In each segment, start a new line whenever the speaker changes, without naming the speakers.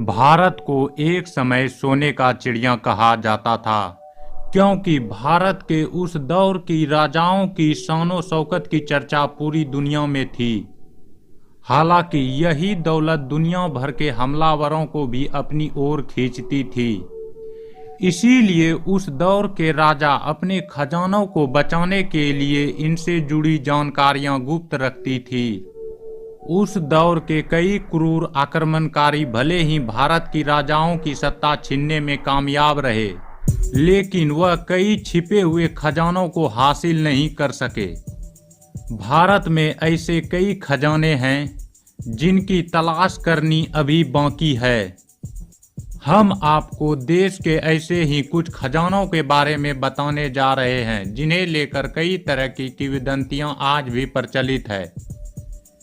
भारत को एक समय सोने का चिड़िया कहा जाता था, क्योंकि भारत के उस दौर की राजाओं की शानो शौकत की चर्चा पूरी दुनिया में थी। हालांकि यही दौलत दुनिया भर के हमलावरों को भी अपनी ओर खींचती थी। इसीलिए उस दौर के राजा अपने खजानों को बचाने के लिए इनसे जुड़ी जानकारियां गुप्त रखती थी। उस दौर के कई क्रूर आक्रमणकारी भले ही भारत की राजाओं की सत्ता छीनने में कामयाब रहे, लेकिन वह कई छिपे हुए खजानों को हासिल नहीं कर सके। भारत में ऐसे कई खजाने हैं जिनकी तलाश करनी अभी बाकी है। हम आपको देश के ऐसे ही कुछ खजानों के बारे में बताने जा रहे हैं जिन्हें लेकर कई तरह की किंवदंतियां आज भी प्रचलित है।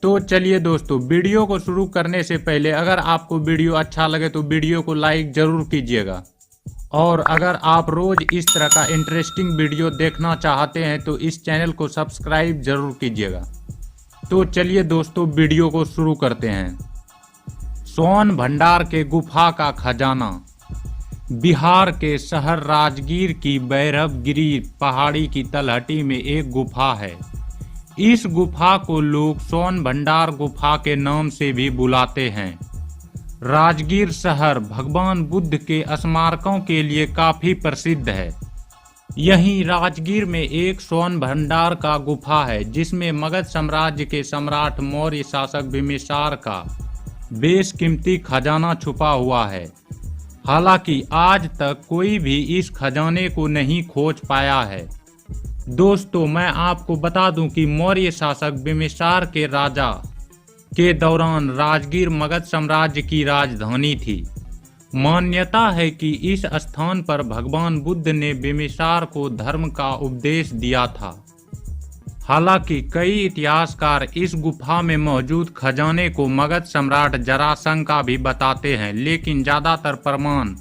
तो चलिए दोस्तों, वीडियो को शुरू करने से पहले अगर आपको वीडियो अच्छा लगे तो वीडियो को लाइक जरूर कीजिएगा, और अगर आप रोज इस तरह का इंटरेस्टिंग वीडियो देखना चाहते हैं तो इस चैनल को सब्सक्राइब जरूर कीजिएगा। तो चलिए दोस्तों, वीडियो को शुरू करते हैं। सोन भंडार के गुफा का खजाना। बिहार के शहर राजगीर की भैरवगिरी पहाड़ी की तलहटी में एक गुफा है। इस गुफा को लोग सोन भंडार गुफा के नाम से भी बुलाते हैं। राजगीर शहर भगवान बुद्ध के स्मारकों के लिए काफी प्रसिद्ध है। यहीं राजगीर में एक सोन भंडार का गुफा है जिसमें मगध साम्राज्य के सम्राट मौर्य शासक बिम्बिसार का बेशकीमती खजाना छुपा हुआ है। हालांकि आज तक कोई भी इस खजाने को नहीं खोज पाया है। दोस्तों, मैं आपको बता दूं कि मौर्य शासक बिम्बिसार के राजा के दौरान राजगीर मगध साम्राज्य की राजधानी थी। मान्यता है कि इस स्थान पर भगवान बुद्ध ने बिम्बिसार को धर्म का उपदेश दिया था। हालांकि कई इतिहासकार इस गुफा में मौजूद खजाने को मगध सम्राट जरासंध का भी बताते हैं, लेकिन ज्यादातर प्रमाण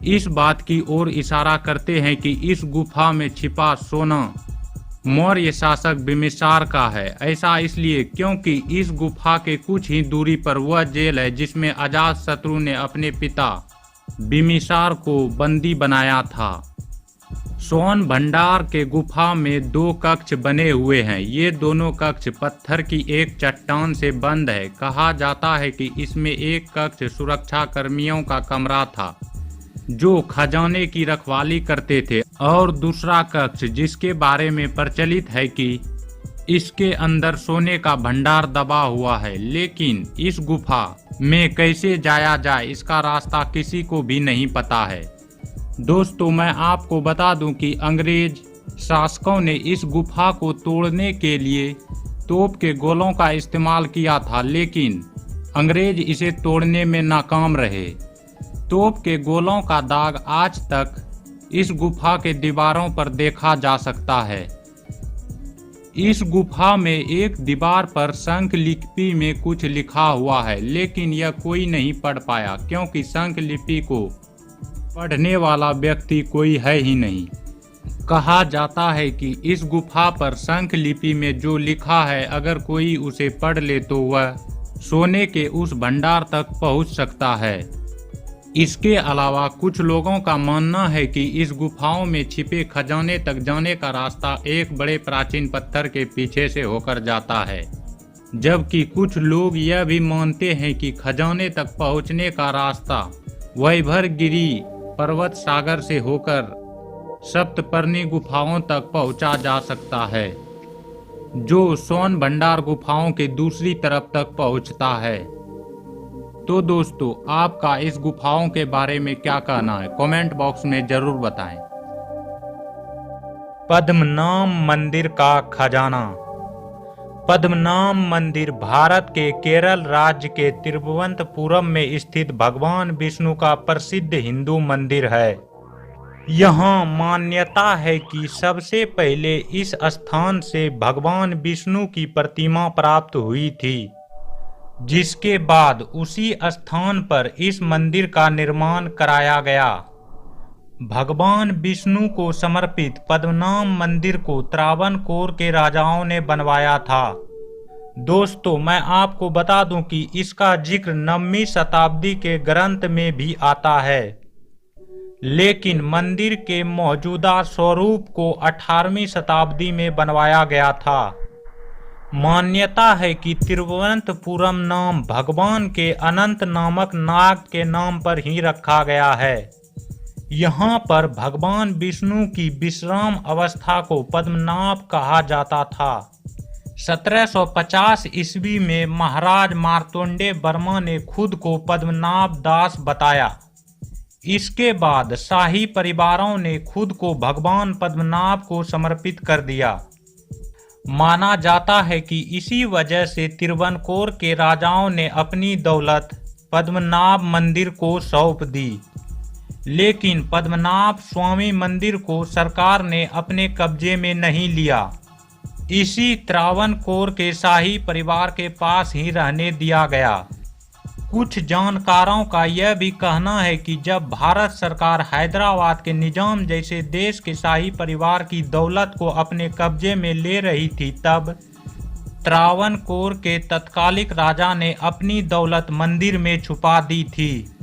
इस बात की ओर इशारा करते हैं कि इस गुफा में छिपा सोना मौर्य शासक बिम्बिसार का है। ऐसा इसलिए क्योंकि इस गुफा के कुछ ही दूरी पर वह जेल है जिसमें अजातशत्रु ने अपने पिता बिम्बिसार को बंदी बनाया था। सोन भंडार के गुफा में 2 कक्ष बने हुए हैं। ये दोनों कक्ष पत्थर की एक चट्टान से बंद है। कहा जाता है कि इसमें एक कक्ष सुरक्षा कर्मियों का कमरा था जो खजाने की रखवाली करते थे, और दूसरा कक्ष जिसके बारे में प्रचलित है कि इसके अंदर सोने का भंडार दबा हुआ है, लेकिन इस गुफा में कैसे जाया जाए इसका रास्ता किसी को भी नहीं पता है। दोस्तों, मैं आपको बता दूं कि अंग्रेज शासकों ने इस गुफा को तोड़ने के लिए तोप के गोलों का इस्तेमाल किया था, लेकिन अंग्रेज इसे तोड़ने में नाकाम रहे। तोप के गोलों का दाग आज तक इस गुफा के दीवारों पर देखा जा सकता है। इस गुफा में एक दीवार पर शंख लिपि में कुछ लिखा हुआ है, लेकिन यह कोई नहीं पढ़ पाया क्योंकि शंख लिपि को पढ़ने वाला व्यक्ति कोई है ही नहीं। कहा जाता है कि इस गुफा पर शंख लिपि में जो लिखा है अगर कोई उसे पढ़ ले तो वह सोने के उस भंडार तक पहुंच सकता है। इसके अलावा कुछ लोगों का मानना है कि इस गुफाओं में छिपे खजाने तक जाने का रास्ता एक बड़े प्राचीन पत्थर के पीछे से होकर जाता है, जबकि कुछ लोग यह भी मानते हैं कि खजाने तक पहुंचने का रास्ता वैभवगिरी पर्वत सागर से होकर सप्तपर्णी गुफाओं तक पहुंचा जा सकता है, जो सोन भंडार गुफाओं के दूसरी तरफ तक पहुंचता है। तो दोस्तों, आपका इस गुफाओं के बारे में क्या कहना है, कमेंट बॉक्स में जरूर बताएं। पद्मनाभ मंदिर का खजाना। पद्मनाभ मंदिर भारत के केरल राज्य के तिरुवनंतपुरम में स्थित भगवान विष्णु का प्रसिद्ध हिंदू मंदिर है। यहाँ मान्यता है कि सबसे पहले इस स्थान से भगवान विष्णु की प्रतिमा प्राप्त हुई थी, जिसके बाद उसी स्थान पर इस मंदिर का निर्माण कराया गया। भगवान विष्णु को समर्पित पद्मनाभ मंदिर को त्रावणकोर के राजाओं ने बनवाया था। दोस्तों मैं आपको बता दूं कि इसका जिक्र 9वीं शताब्दी के ग्रंथ में भी आता है, लेकिन मंदिर के मौजूदा स्वरूप को 18वीं शताब्दी में बनवाया गया था। मान्यता है कि तिरुवनंतपुरम नाम भगवान के अनंत नामक नाग के नाम पर ही रखा गया है। यहाँ पर भगवान विष्णु की विश्राम अवस्था को पद्मनाभ कहा जाता था। 1750 ईस्वी में महाराज मार्तंडेय वर्मा ने खुद को पद्मनाभ दास बताया। इसके बाद शाही परिवारों ने खुद को भगवान पद्मनाभ को समर्पित कर दिया। माना जाता है कि इसी वजह से तिरुवनकोर के राजाओं ने अपनी दौलत पद्मनाभ मंदिर को सौंप दी, लेकिन पद्मनाभ स्वामी मंदिर को सरकार ने अपने कब्जे में नहीं लिया। इसी त्रावणकोर के शाही परिवार के पास ही रहने दिया गया। कुछ जानकारों का यह भी कहना है कि जब भारत सरकार हैदराबाद के निजाम जैसे देश के शाही परिवार की दौलत को अपने कब्जे में ले रही थी, तब त्रावणकोर के तत्कालिक राजा ने अपनी दौलत मंदिर में छुपा दी थी।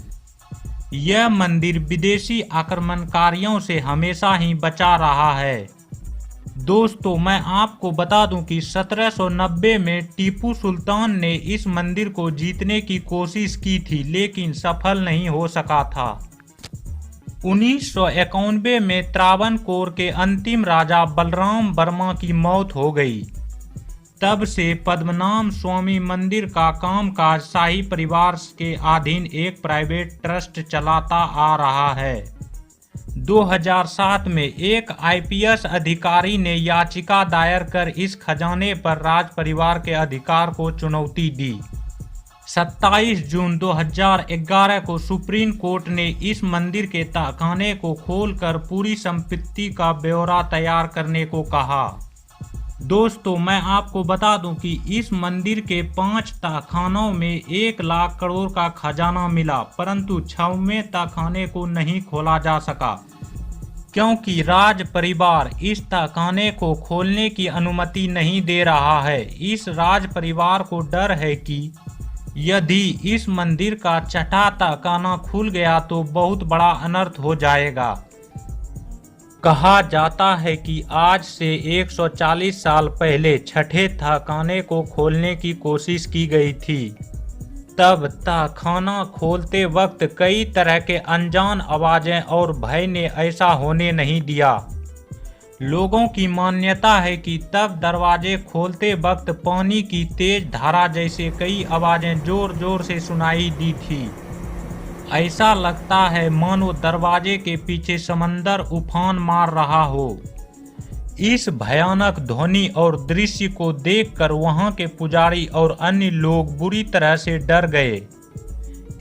यह मंदिर विदेशी आक्रमणकारियों से हमेशा ही बचा रहा है। दोस्तों मैं आपको बता दूं कि 1790 में टीपू सुल्तान ने इस मंदिर को जीतने की कोशिश की थी, लेकिन सफल नहीं हो सका था। 1991 में त्रावणकोर के अंतिम राजा बलराम वर्मा की मौत हो गई। तब से पद्मनाभ स्वामी मंदिर का कामकाज शाही परिवार के अधीन एक प्राइवेट ट्रस्ट चलाता आ रहा है। 2007 में एक आईपीएस अधिकारी ने याचिका दायर कर इस खजाने पर राज परिवार के अधिकार को चुनौती दी। 27 जून 2011 को सुप्रीम कोर्ट ने इस मंदिर के तहखाने को खोलकर पूरी संपत्ति का ब्यौरा तैयार करने को कहा। दोस्तों मैं आपको बता दूं कि इस मंदिर के 5 तहखानों में 1 लाख करोड़ का खजाना मिला, परंतु 6वें तहखाने को नहीं खोला जा सका, क्योंकि राज परिवार इस तहखाने को खोलने की अनुमति नहीं दे रहा है। इस राज परिवार को डर है कि यदि इस मंदिर का 6ठा तहखाना खुल गया तो बहुत बड़ा अनर्थ हो जाएगा। कहा जाता है कि आज से 140 साल पहले 6ठे तहखाने को खोलने की कोशिश की गई थी। तब तहखाना खोलते वक्त कई तरह के अनजान आवाजें और भय ने ऐसा होने नहीं दिया। लोगों की मान्यता है कि तब दरवाजे खोलते वक्त पानी की तेज धारा जैसे कई आवाजें जोर जोर से सुनाई दी थी। ऐसा लगता है मानो दरवाजे के पीछे समंदर उफान मार रहा हो। इस भयानक ध्वनि और दृश्य को देखकर वहां के पुजारी और अन्य लोग बुरी तरह से डर गए।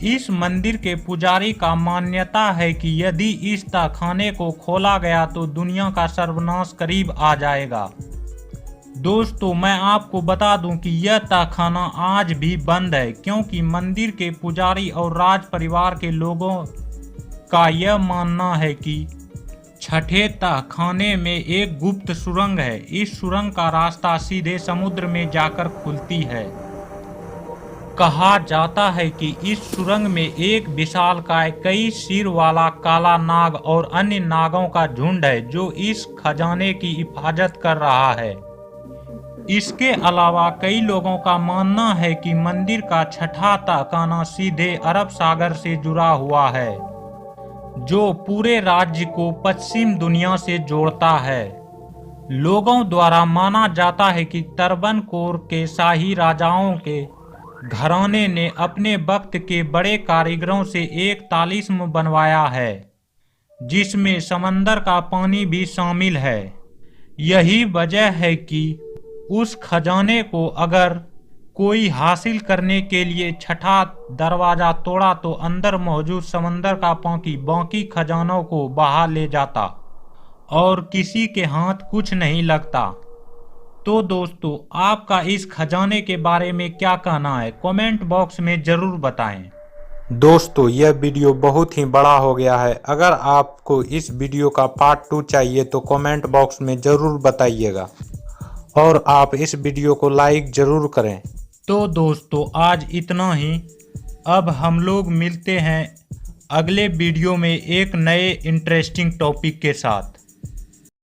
इस मंदिर के पुजारी का मान्यता है कि यदि इस तहखाने को खोला गया तो दुनिया का सर्वनाश करीब आ जाएगा। दोस्तों मैं आपको बता दूं कि यह तहखाना आज भी बंद है, क्योंकि मंदिर के पुजारी और राज परिवार के लोगों का यह मानना है कि 6ठे तहखाने में एक गुप्त सुरंग है। इस सुरंग का रास्ता सीधे समुद्र में जाकर खुलती है। कहा जाता है कि इस सुरंग में एक विशालकाय कई सिर वाला काला नाग और अन्य नागों का झुंड है जो इस खजाने की हिफाजत कर रहा है। इसके अलावा कई लोगों का मानना है कि मंदिर का 6ठा तहखाना सीधे अरब सागर से जुड़ा हुआ है, जो पूरे राज्य को पश्चिम दुनिया से जोड़ता है। लोगों द्वारा माना जाता है कि त्रावणकोर के शाही राजाओं के घराने ने अपने वक्त के बड़े कारीगरों से एक तालिस्म बनवाया है, जिसमें समंदर का पानी भी शामिल है। यही वजह है कि उस खजाने को अगर कोई हासिल करने के लिए 6ठा दरवाजा तोड़ा तो अंदर मौजूद समंदर का पानी बाकी खजानों को बहा ले जाता और किसी के हाथ कुछ नहीं लगता। तो दोस्तों आपका इस खजाने के बारे में क्या कहना है, कमेंट बॉक्स में जरूर बताएं।
दोस्तों यह वीडियो बहुत ही बड़ा हो गया है। अगर आपको इस वीडियो का पार्ट 2 चाहिए तो कमेंट बॉक्स में ज़रूर बताइएगा। और आप इस वीडियो को लाइक जरूर करें।
तो दोस्तों आज इतना ही। अब हम लोग मिलते हैं अगले वीडियो में एक नए इंटरेस्टिंग टॉपिक के साथ।